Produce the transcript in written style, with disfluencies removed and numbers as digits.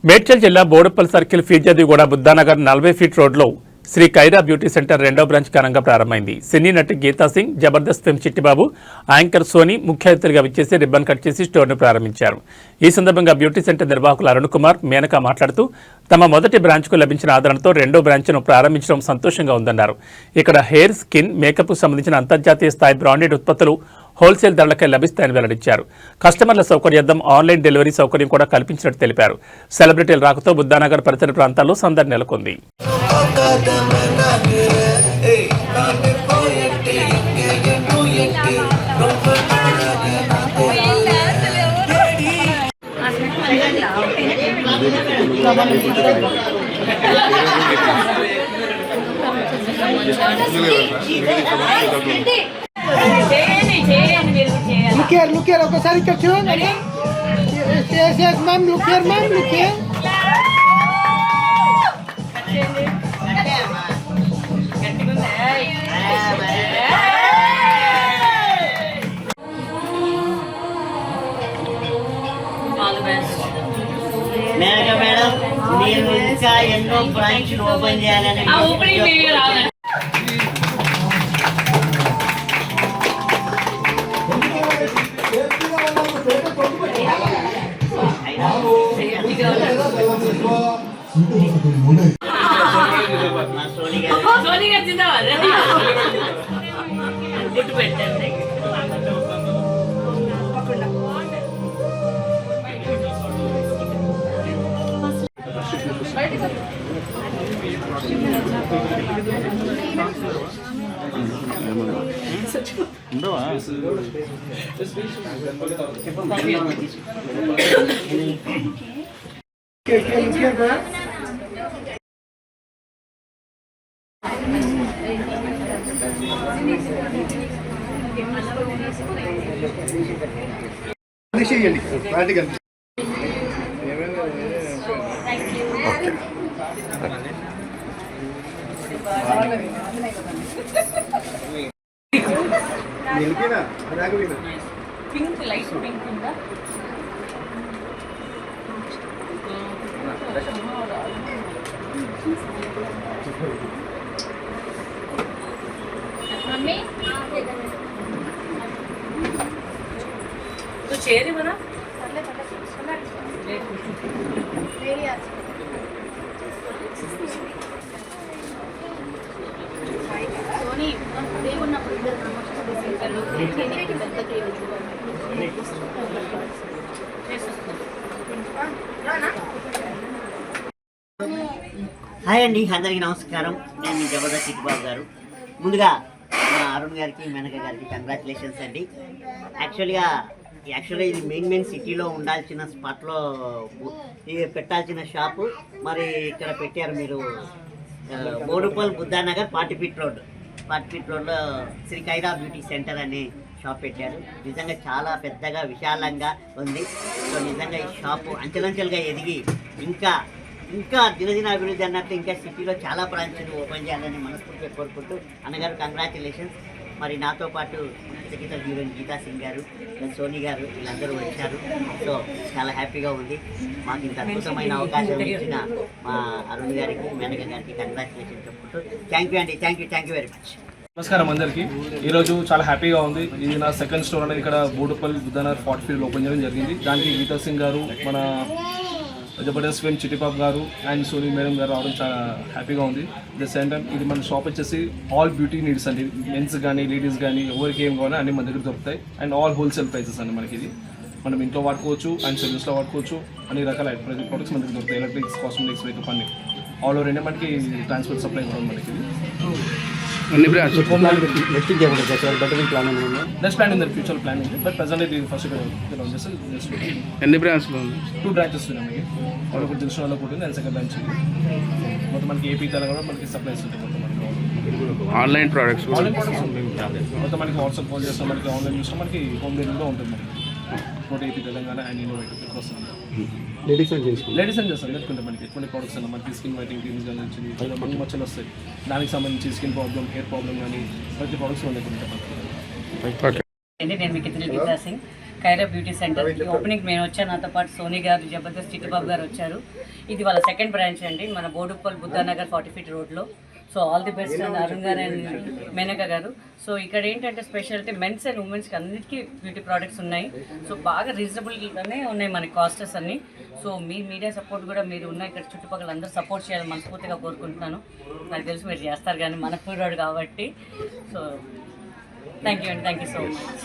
మేడ్చల్ జిల్లా Boduppal circle Peerzadiguda Buddhanagar 40 feet రోడ్లో Shri Khaira beauty centre రెండో బ్రాంచ్ ఘనంగా ప్రారంభమైంది. సినీ నటి గీతా సింగ్, జబర్దస్త్ ఫిల్మ్ చిట్టిబాబు, యాంకర్ సోనీ ముఖ్య అతిథులుగా విచ్చేసి రిబ్బన్ కట్ చేసి స్టోర్ను ప్రారంభించారు. ఈ సందర్భంగా బ్యూటీ సెంటర్ నిర్వాహకులు అరుణ్ కుమార్, మేనక మాట్లాడుతూ తమ మొదటి బ్రాంచ్కు లభించిన ఆదరణతో రెండో బ్రాంచ్ను ప్రారంభించడం సంతోషంగా ఉందన్నారు. ఇక్కడ హెయిర్, స్కిన్, మేకప్కు సంబంధించిన అంతర్జాతీయ స్థాయి బ్రాండెడ్ ఉత్పత్తులు హోల్సేల్ ధరలకే లభిస్తాయని వెల్లడించారు. కస్టమర్ల సౌకర్యార్థం ఆన్లైన్ డెలివరీ సౌకర్యం కూడా కల్పించినట్టు తెలిపారు. సెలబ్రిటీల రాకతో బుద్ధానగర్ పరిసర ప్రాంతాల్లో సందడి నెలకొంది. Look here, ఒకసారి ఇక్కడ చూడండి. Yes, ma'am, look here, ma'am, look here. Madam మీరు ఇంకా ఎన్నో బ్రాంచ్లు ఓపెన్ చేయాలని గుర్తు పెట్టండి. పింక్ లైట్ పింక్ ఉందా? మమ్మీ तो चेहरे बना సోనీ దేవున్నప్పుడు ఇద్దరు ప్రమోషన్ సెంటర్లు పెద్ద హాయ్ అండి, అందరికీ నమస్కారం. నేను మీ జబర్దస్త్ చిట్టిబాబు గారు. ముందుగా మా అరుణ్ గారికి, మేనక గారికి కంగ్రాచులేషన్స్ అండి. యాక్చువల్గా ఇది మెయిన్ సిటీలో ఉండాల్సిన స్పాట్లో పెట్టాల్సిన షాపు మరి ఇక్కడ పెట్టారు మీరు. బోడుప్పల్ బుద్ధానగర్ 40 ఫీట్ రోడ్లో శ్రీ ఖైరా బ్యూటీ సెంటర్ అనే షాప్ పెట్టారు. నిజంగా చాలా పెద్దగా విశాలంగా ఉంది. సో నిజంగా ఈ షాపు అంచెలంచెలుగా ఎదిగి ఇంకా దినదిన అభివృద్ధి అన్నట్టు ఇంకా సిటీలో చాలా బ్రాంచ్లు ఓపెన్ చేయాలని మనస్ఫూర్తిగా కోరుకుంటూ అన్నగారు కంగ్రాచులేషన్స్. మరి నాతో పాటు సెక్రటరీ హీరోయిన్ గీతా సింగ్ గారు, సోనీ గారు వీళ్ళందరూ వచ్చారు. సో చాలా హ్యాపీగా ఉంది. మాకు ఇంత అద్భుతమైన అవకాశం ఇచ్చిన మా అరుణ్ గారికి, మేనక గారికి కంగ్రాచులేషన్స్ చెప్పుకుంటూ థ్యాంక్ యూ అండి. Thank you very much. నమస్కారం అందరికీ. ఈరోజు చాలా హ్యాపీగా ఉంది. ఇది నా సెకండ్ స్టోర్ అనేది ఇక్కడ బోడుప్పల్ బుద్ధానగర్ 40 ఫీట్ ఓపెన్ చేయడం జరిగింది. దానికి గీతా సింగ్ గారు, మన జబర్దస్త్ ఫిల్మ్ చిట్టిబాబు గారు అండ్ సోనీ మేడం గారు రావడం చాలా హ్యాపీగా ఉంది. ద సేమ్ టైం ఇది మన షాప్ వచ్చేసి ఆల్ బ్యూటీ నీడ్స్ అండి. మెన్స్ కానీ లేడీస్ కానీ ఎవరికి ఏం కావాలో అన్ని మన దగ్గర దొరుకుతాయి. అండ్ ఆల్ హోల్సేల్ ప్రైసెస్ అండి. మనకి ఇది మనం ఇంట్లో వాడుకోవచ్చు అండ్ సర్వీస్లో వాడుకోవచ్చు. అన్ని రకాల ప్రొడక్ట్స్ మన దగ్గర దొరుకుతాయి. ఎలక్ట్రిక్స్, కాస్మెటిక్స్, మేకప్ అన్ని ఆల్ ఓవర్ ఇండియా మనకి ట్రాన్స్పోర్ట్ సప్లై కూడా మనకి ఇది. నెక్స్ట్ ప్లాన్ ఉంది, ఫ్యూచర్ ప్లాన్ ఉంది. బట్ ప్రజెంట్ ఇది ఫస్ట్ ఎన్ని బ్రాంచ్లు? 2 బ్రాంచెస్ ఉన్నాయి మనకి. ఒకటి దిల్షన్లో కూడా ఉంది అండ్ సెకండ్ బ్రాంచ్ మొత్తం మనకి ఏపీ తెలంగాణ మనకి సప్లైస్ ఉంటాయి. మొత్తం మనకి ఆన్లైన్ ప్రొడక్ట్స్ మొత్తం మనకి వాట్సాప్ కాల్ చేస్తాం, మనకి ఆన్లైన్ చూస్తాం, మనకి హోమ్ డెలివరీలో ఉంటుంది. మనకి మొత్తం ఏపీ తెలంగాణ అండ్ ఇన్నోవేటివ్ వస్తుంది. లేడీస్ అండ్ జెంట్స్ అందరికీ మనకి ఎటువంటి ప్రోడక్ట్స్ అన్న మనకి స్కిన్ వైటింగ్ క్రీమ్స్ కానీ మంచి మచ్చలు వస్తాయి. దానికి సంబంధించి స్కిన్ ప్రాబ్లమ్, హెయిర్ ప్రాబ్లమ్ కానీ ప్రతి ప్రోడక్ట్స్ మన దగ్గర ఉంటాయి. నేను మీకు గీతా సింగ్. కైరా బ్యూటీ సెంటర్ ఈ ఓపెనింగ్ నేను వచ్చాను, నాతో పాటు సోనీ గారు, జబర్దస్త్ చిట్టుబాబు గారు వచ్చారు. ఇది వాళ్ళ సెకండ్ బ్రాంచ్ అండి, మన బోడుప్పల్ బుద్ధానగర్ 40 feet రోడ్లో. So all the best and Arun గారు అండ్ మేనక గారు. సో ఇక్కడ ఏంటంటే స్పెషాలిటీ మెన్స్ అండ్ ఉమెన్స్కి అన్నిటికీ బ్యూటీ ప్రోడక్ట్స్ ఉన్నాయి. సో బాగా రీజనబుల్గానే ఉన్నాయి మన కాస్టెస్ అన్నీ. సో మీ మీడియా సపోర్ట్ కూడా మీరు ఉన్న ఇక్కడ చుట్టుపక్కల అందరూ సపోర్ట్ చేయాలని మనస్ఫూర్తిగా కోరుకుంటున్నాను. నాకు తెలిసి మీరు చేస్తారు కానీ మన కుర్రాడు కాబట్టి. సో థ్యాంక్ యూ అండి, థ్యాంక్ యూ సో మచ్.